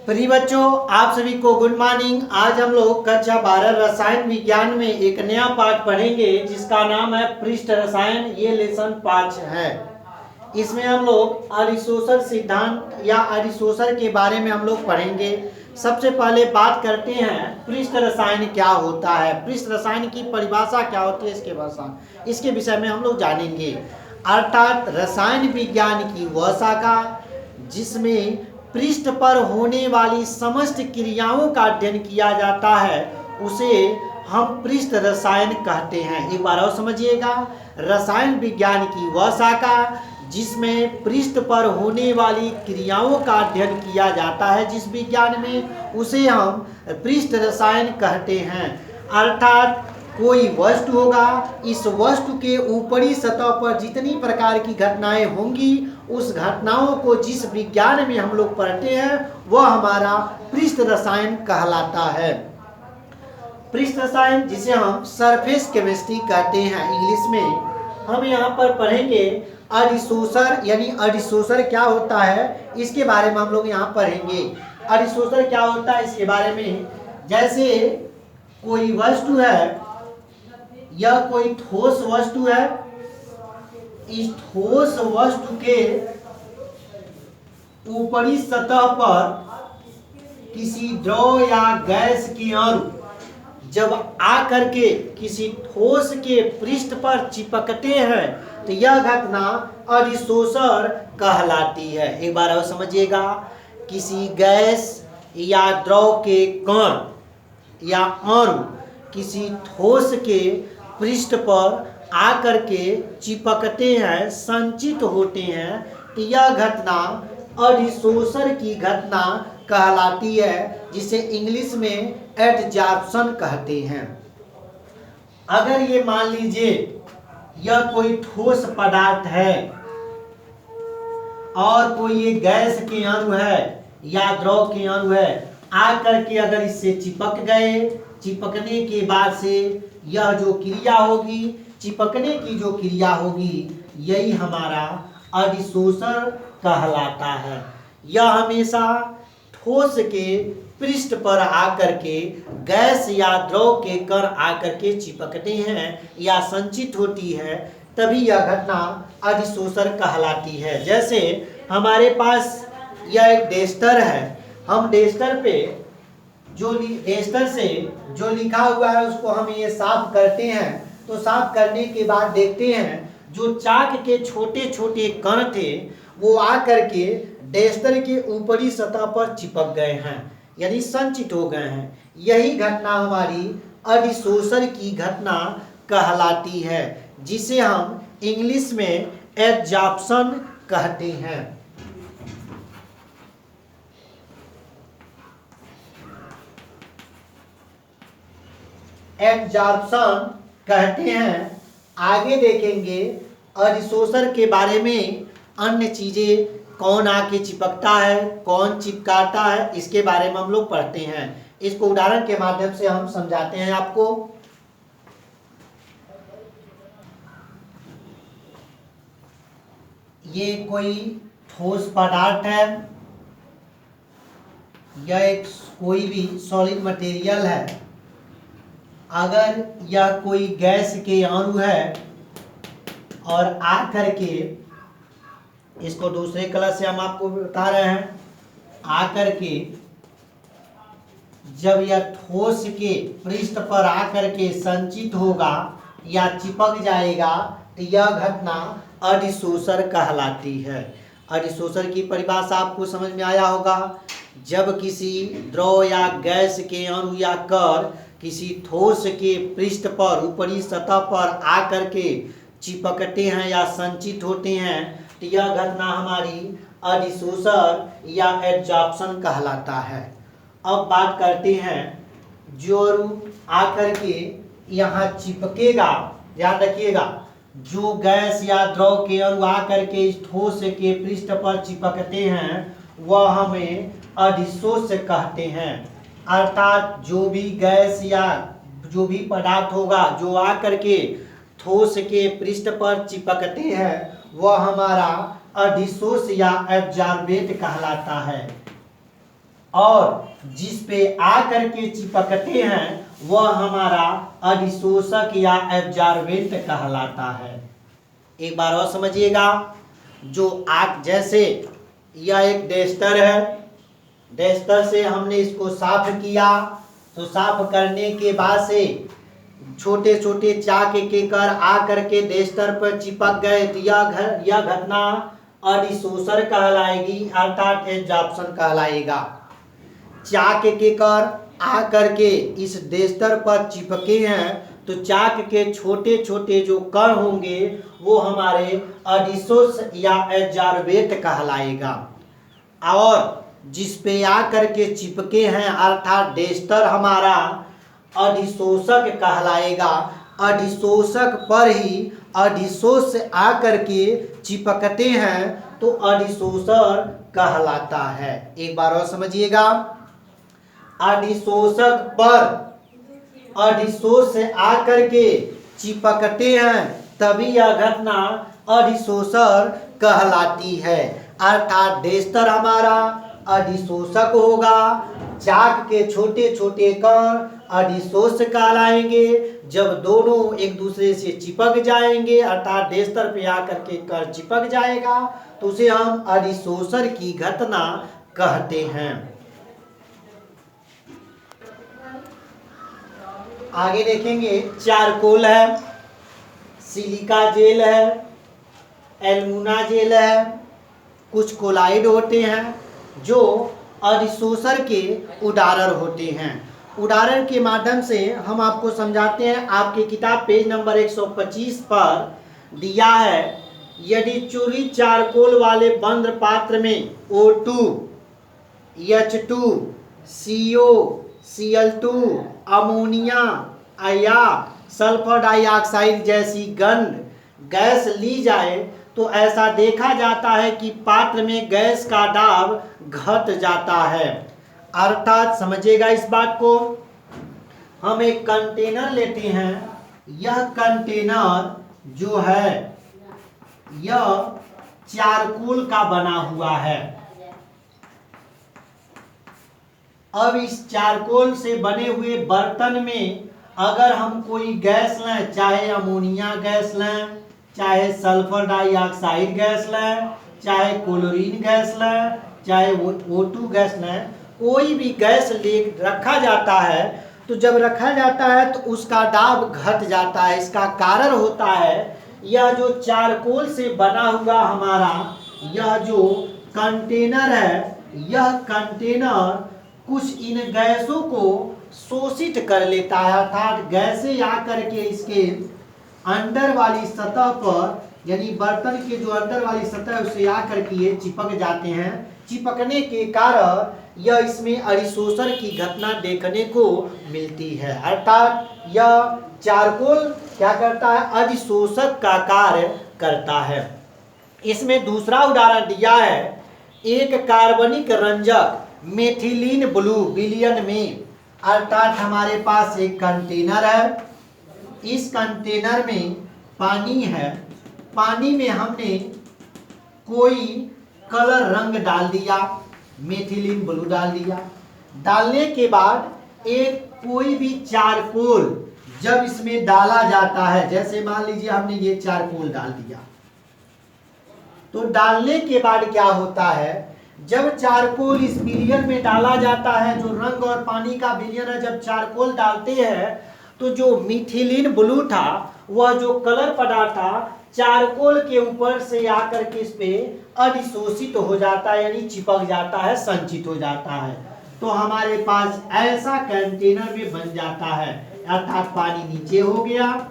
प्रिय बच्चों, आप सभी को गुड मॉर्निंग। आज हम लोग कक्षा 12 रसायन विज्ञान में एक नया पाठ पढ़ेंगे जिसका नाम है पृष्ठ रसायन। ये लेसन 5 है। इसमें हम लोग अधिशोषण सिद्धांत या अधिशोषण के बारे में हम लोग पढ़ेंगे। सबसे पहले बात करते हैं पृष्ठ रसायन क्या होता है, पृष्ठ रसायन की परिभाषा क्या होती है, इसके विषय में हम लोग जानेंगे। अर्थात रसायन विज्ञान की वह शाखा जिसमें पृष्ठ पर होने वाली समस्त क्रियाओं का अध्ययन किया जाता है उसे हम पृष्ठ रसायन कहते हैं। एक बार और समझिएगा, रसायन विज्ञान की वह शाखा जिसमें पृष्ठ पर होने वाली क्रियाओं का अध्ययन किया जाता है, जिस विज्ञान में उसे हम पृष्ठ रसायन कहते हैं। अर्थात कोई वस्तु होगा, इस वस्तु के ऊपरी सतह पर जितनी प्रकार की घटनाएं होंगी उस घटनाओं को जिस विज्ञान में हम लोग पढ़ते हैं वह हमारा पृष्ठ रसायन कहलाता है। पृष्ठ रसायन जिसे हम सरफेस केमिस्ट्री कहते हैं इंग्लिश में। हम यहाँ पर पढ़ेंगे अधिशोषण, यानी अधिशोषण क्या होता है इसके बारे में हम लोग यहाँ पढ़ेंगे। अधिशोषण क्या होता है इसके बारे में, जैसे कोई वस्तु है, यह कोई ठोस वस्तु है, इस ठोस वस्तु के ऊपरी सतह पर किसी द्रव या गैस के अणु जब आकर के किसी ठोस के पृष्ठ पर चिपकते हैं तो यह घटना अधिशोषण कहलाती है। एक बार और समझिएगा, किसी गैस या द्रव के कण या अणु किसी ठोस के पृष्ठ पर आकर के चिपकते हैं, संचित होते हैं, तो यह घटना अधिशोषण की घटना कहलाती है, जिसे इंग्लिश में एडजॉर्प्शन कहते हैं। अगर ये मान लीजिए यह कोई ठोस पदार्थ है और कोई ये गैस के अणु है या द्रव के अणु है, आकर के अगर इससे चिपक गए, चिपकने के बाद से यह जो क्रिया होगी, चिपकने की जो क्रिया होगी, यही हमारा अधिशोषण कहलाता है। यह हमेशा ठोस के पृष्ठ पर आकर के गैस या द्रव के कण आकर के चिपकते हैं या संचित होती है, तभी यह घटना अधिशोषण कहलाती है। जैसे हमारे पास यह एक डेस्टर है, हम डेस्टर पे डेस्टर से जो लिखा हुआ है उसको हम ये साफ करते हैं, तो साफ करने के बाद देखते हैं जो चाक के छोटे छोटे कण थे वो आकर के डेस्टर के ऊपरी सतह पर चिपक गए हैं, यानी संचित हो गए हैं। यही घटना हमारी अधिशोषण की घटना कहलाती है, जिसे हम इंग्लिश में एडजॉर्प्शन कहते हैं। एडजॉर्प्शन कहते हैं। आगे देखेंगे अधिशोषण के बारे में, अन्य चीजें कौन आके चिपकता है, कौन चिपकाता है, इसके बारे में हम लोग पढ़ते हैं। इसको उदाहरण के माध्यम से हम समझाते हैं आपको। ये कोई ठोस पदार्थ है, यह एक कोई भी सॉलिड मटेरियल है। अगर यह कोई गैस के अणु है और आकर के, इसको दूसरे कलर से हम आपको बता रहे हैं, आकर के जब यह ठोस के पृष्ठ पर आकर के संचित होगा या चिपक जाएगा तो यह घटना अधिशोषण कहलाती है। अधिशोषण की परिभाषा आपको समझ में आया होगा। जब किसी द्रव या गैस के अणु या कण किसी ठोस के पृष्ठ पर ऊपरी सतह पर आकर के चिपकते हैं या संचित होते हैं तो यह घटना हमारी अधिशोषण या एडजॉर्प्शन कहलाता है। अब बात करते हैं जो अणु आकर के यहाँ चिपकेगा, ध्यान रखिएगा, जो गैस या द्रव के अणु आकर के इस ठोस के पृष्ठ पर चिपकते हैं वह हमें अधिशोष कहते हैं। अर्थात जो भी गैस या जो भी पदार्थ होगा जो आकर के ठोस के पृष्ठ पर चिपकते हैं वह हमारा अधिशोष या एब्जॉर्बेट कहलाता है, और जिस पे आकर के चिपकते हैं वह हमारा अधिशोषक या एब्जॉर्बेंट कहलाता है। एक बार और समझिएगा, जो आग जैसे यह एक डेस्टर है, डेस्टर से हमने इसको साफ किया, तो साफ करने के बाद से छोटे छोटे चाक के कर आकर के डेस्टर पर चिपक गए, तो यह घटना अधिशोषण कहलाएगी, अर्थात एब्जॉर्प्शन कहलाएगा। चाक के कर आकर के इस डेस्टर पर चिपके हैं, तो चाक के छोटे छोटे जो कण होंगे वो हमारे अधिशोष या एब्जॉर्बेट कहलाएगा, और जिस पे आकर के चिपके हैं अर्थात डेस्टर हमारा अधिशोषक कहलाएगा। अधिशोषक पर ही अधिशोष आकर के चिपकते हैं तो अधिशोषण कहलाता है। एक बार और समझिएगा, अधिशोषक पर अधिशोष से आकर के चिपकते हैं तभी यह घटना अधिशोषण कहलाती है, अर्थात डेस्टर हमारा अधिशोषक होगा, चाक के छोटे छोटे कण अधिशोष कहलाएंगे। जब दोनों एक दूसरे से चिपक जाएंगे अर्थात डेस्टर पे आकर के कण चिपक जाएगा तो उसे हम अधिशोषण की घटना कहते हैं। आगे देखेंगे, चारकोल है, सिलिका जेल है, एल्मुना जेल है, कुछ कोलाइड होते हैं जो अधिशोषण के उदाहरण होते हैं। उदाहरण के माध्यम से हम आपको समझाते हैं। आपकी किताब पेज नंबर 125 पर दिया है, यदि चूरी चारकोल वाले बंद पात्र में O2, H2, CO, Cl2, ammonia या सल्फर डाइऑक्साइड जैसी गैस ली जाए तो ऐसा देखा जाता है कि पात्र में गैस का दाब घट जाता है। अर्थात समझिएगा इस बात को, हम एक कंटेनर लेते हैं, यह कंटेनर जो है यह चारकोल का बना हुआ है। अब इस चारकोल से बने हुए बर्तन में अगर हम कोई गैस लें, चाहे अमोनिया गैस लें, चाहे सल्फर डाइऑक्साइड गैस लें, चाहे क्लोरीन गैस लें, चाहे O2 गैस लें, कोई भी गैस ले रखा जाता है तो जब रखा जाता है तो उसका दाब घट जाता है। इसका कारण होता है यह जो चारकोल से बना हुआ हमारा यह जो कंटेनर है, यह कंटेनर कुछ इन गैसों को शोषित कर लेता है, अर्थात गैसें आकर के इसके अंदर वाली सतह पर, यानी बर्तन के जो अंदर वाली सतह है उसे आकर के ये चिपक जाते हैं। चिपकने के कारण यह इसमें अधिशोषण की घटना देखने को मिलती है, अर्थात यह चारकोल क्या करता है, अधिशोषक का कार्य करता है। इसमें दूसरा उदाहरण दिया है, एक कार्बनिक रंजक मेथिलीन ब्लू विलयन में, अर्थात हमारे पास एक कंटेनर है, इस कंटेनर में पानी है, पानी में हमने कोई कलर रंग डाल दिया, मेथिलीन ब्लू डाल दिया। डालने के बाद एक कोई भी चारकोल जब इसमें डाला जाता है, जैसे मान लीजिए हमने ये चारकोल डाल दिया, तो डालने के बाद क्या होता है, जब चारकोल इस विलयन में डाला जाता है, जो रंग और पानी का विलयन है, जब चारकोल डालते हैं तो जो मिथिलीन ब्लू था वह जो कलर पदार्थ था चारकोल के ऊपर से आकर के इस पे अधिशोषित हो जाता है, यानी चिपक जाता है, संचित हो जाता है। तो हमारे पास ऐसा कंटेनर में बन जाता है, अर्थात पानी नीचे हो गया,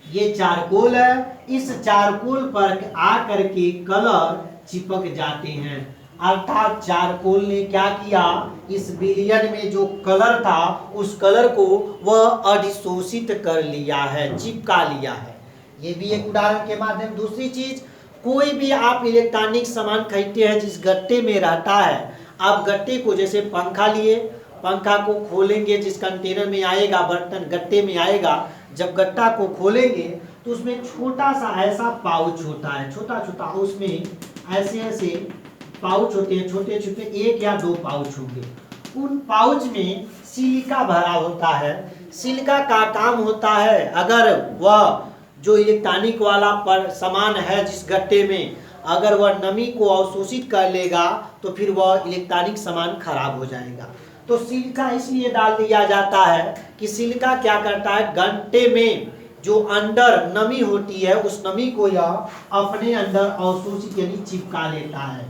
ये चारकोल है, इस चारकोल पर आकर के कलर चिपक जाते हैं, अर्थात चारकोल ने क्या किया, इस विलयन में जो कलर था उस कलर को वह अधिशोषित कर लिया है, चिपका लिया है। ये भी एक उदाहरण के माध्यम। दूसरी चीज, कोई भी आप इलेक्ट्रॉनिक सामान खरीदते हैं जिस गट्टे में रहता है, आप गट्टे को जैसे पंखा लिए, पंखा को खोलेंगे, जिस कंटेनर में आएगा बर्तन गट्टे में आएगा, जब गट्टा को खोलेंगे तो उसमें छोटा सा ऐसा पाउच होता है, छोटा छोटा, उसमें ऐसे ऐसे पाउच होते हैं, छोटे छोटे, 1 या 2 पाउच होंगे। उन पाउच में सिलिका भरा होता है। सिलिका का काम होता है, अगर वह जो इलेक्ट्रॉनिक वाला पर सामान है जिस गट्टे में, अगर वह नमी को अवशोषित कर लेगा तो फिर वह इलेक्ट्रॉनिक सामान खराब हो जाएगा। तो सिलिका इसलिए डाल दिया जाता है कि सिलिका क्या करता है, गट्टे में जो अंदर नमी होती है उस नमी को यह अपने अंदर अवशोषित यानी चिपका लेता है।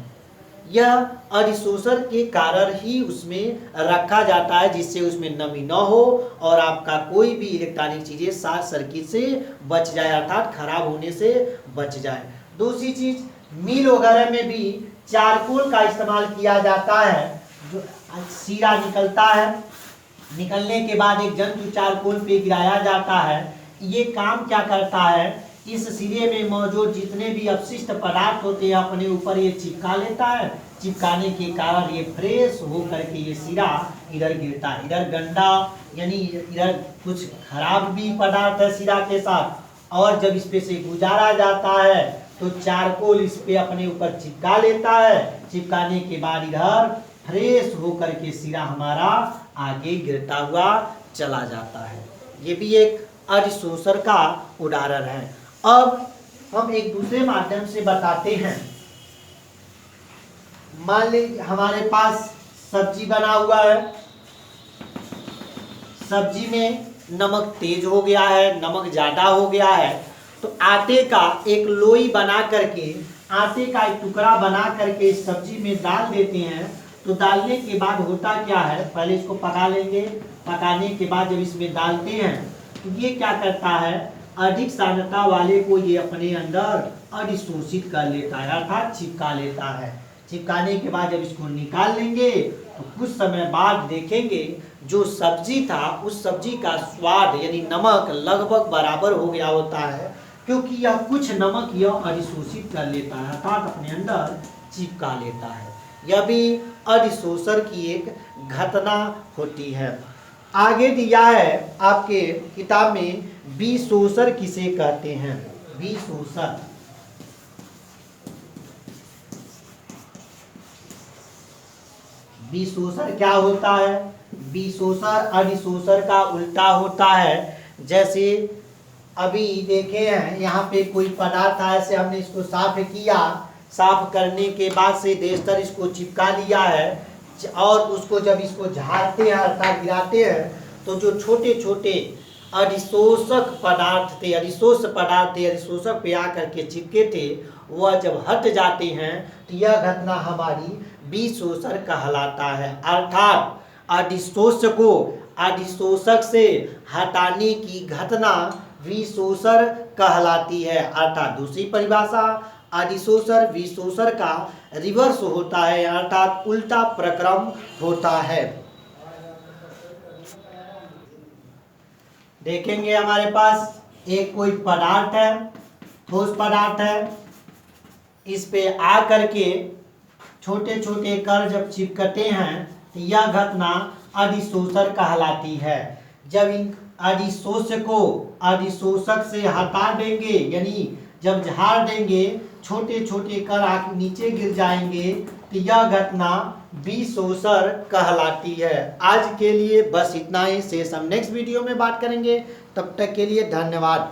यह अधिशोषण के कारण ही उसमें रखा जाता है, जिससे उसमें नमी न हो और आपका कोई भी इलेक्ट्रॉनिक चीजें शॉर्ट सर्किट से बच जाए, अर्थात खराब होने से बच जाए। दूसरी चीज, मिल वगैरह में भी चारकोल का इस्तेमाल किया जाता है। जो सीरा निकलता है, निकलने के बाद एक जंतु चारकोल पे गिराया जाता है। ये काम क्या करता है, इस सिरे में मौजूद जितने भी अपशिष्ट पदार्थ होते हैं अपने ऊपर ये चिपका लेता है। चिपकाने के कारण ये फ्रेश हो करके ये सिरा इधर गिरता है। इधर गंदा यानी इधर कुछ खराब भी पदार्थ है सिरा के साथ, और जब इस पे से गुजारा जाता है तो चारकोल इस पे अपने ऊपर चिपका लेता है। चिपकाने के बाद इधर फ्रेश हो करके सिरा हमारा आगे गिरता हुआ चला जाता है। ये भी एक अधिशोषण का उदाहरण है। अब हम एक दूसरे माध्यम से बताते हैं। मान लीजिए हमारे पास सब्जी बना हुआ है, सब्जी में नमक तेज हो गया है, नमक ज्यादा हो गया है, तो आटे का एक लोई बना करके, आटे का एक टुकड़ा बना करके इस सब्जी में डाल देते हैं। तो डालने के बाद होता क्या है, पहले इसको पका लेंगे, पकाने के बाद जब इसमें डालते हैं तो ये क्या करता है, अधिक सांद्रता वाले को ये अपने अंदर अधिशोषित कर लेता है, अर्थात चिपका लेता है। चिपकाने के बाद जब इसको निकाल लेंगे तो कुछ समय बाद देखेंगे जो सब्जी था उस सब्जी का स्वाद यानी नमक लगभग बराबर हो गया होता है, क्योंकि यह कुछ नमक यह अधिशोषित कर लेता है, अर्थात अपने अंदर चिपका लेता है। यह भी अधिशोषण की एक घटना होती है। आगे दिया है आपके किताब में, विशोषण किसे कहते हैं। विशोषण, विशोषण क्या होता है, विशोषण अधिशोषण का उल्टा होता है। जैसे अभी देखे हैं यहाँ पे कोई पदार्थ है, ऐसे हमने इसको साफ किया, साफ करने के बाद से देशतर इसको चिपका लिया है, और उसको जब इसको झाड़ते हैं अर्थात गिराते हैं तो जो छोटे छोटे अधिशोषक पदार्थ थे, अधिशोष पदार्थ थे, अधिशोषक पे आकर के चिपके थे, वह जब हट जाते हैं तो यह घटना हमारी विशोषण कहलाता है। अर्थात अधिशोष को अधिशोषक से हटाने की घटना विशोषण कहलाती है। अर्थात दूसरी परिभाषा, अधिशोषण विशोषण का रिवर्स होता है, अर्थात उल्टा प्रक्रम होता है। देखेंगे हमारे पास एक कोई पदार्थ है, ठोस पदार्थ है, इस पे आ करके छोटे छोटे कण जब चिपकते हैं तो यह घटना अधिशोषण कहलाती है। जब इन अधिशोष को अधिशोषक से हटा देंगे यानी जब झाड़ देंगे, छोटे छोटे कण आके नीचे गिर जाएंगे, तो यह घटना विशोषण कहलाती है। आज के लिए बस इतना ही, शेष हम नेक्स्ट वीडियो में बात करेंगे। तब तक के लिए धन्यवाद।